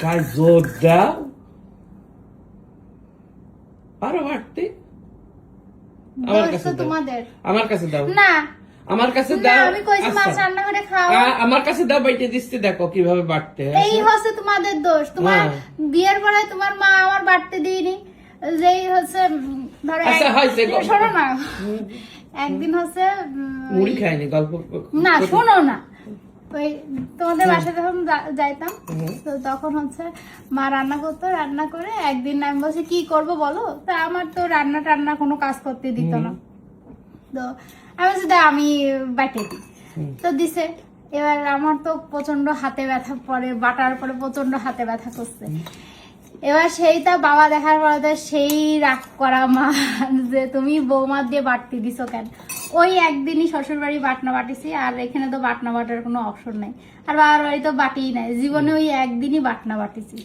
গায়ে জোর দাও, আরো বাড়তে। আমার দোষ কাছে তো দাও, তোমাদের। আমার কাছে দাও, না আমার কাছে না, দাও। আমি কইছি মাছ আচ্ছা, রান্না করে খাও। আমার কাছে দাও, বাইটে দিচ্ছি, দেখো কিভাবে বাড়তে হয়। এই হচ্ছে তোমাদের দোষ। তোমার হ্যাঁ। বিয়ের পরে তোমার মা আমার বাড়তে দিইনি, যেই হচ্ছে ধরো আচ্ছা, হয়েছে, গল্প শোনো করো। না, একদিন হচ্ছে মুড়ি খাইনি, গল্প না শোনো না, ওই তোমাদের বাসায় যখন যাইতাম তো তখন হচ্ছে মা রান্না করতো, রান্না করে একদিন আমি বলছি কি করব বলো, তা আমার তো রান্না টান্না কোনো কাজ করতে দিত না, তো আমি বলছি আমি বাইটে দিই, তো দিছে। এবার আমার তো প্রচন্ড হাতে ব্যথা পড়ে, বাটার পরে প্রচন্ড হাতে ব্যথা করছে। এবার সেইটা বাবা দেখার পরে সেই রাগ করা মা যে তুমি বৌমা দিয়ে বাটতে দিছো কেন। ওই একদিনই শ্বশুর বাড়ি বাটনা বাটিছি, আর এখানে তো বাটনা বাটার কোনো অপশন নাই, আর বাবার বাড়ি তো বাটিই নাই, জীবনে ওই একদিনই বাটনা বাটিছি।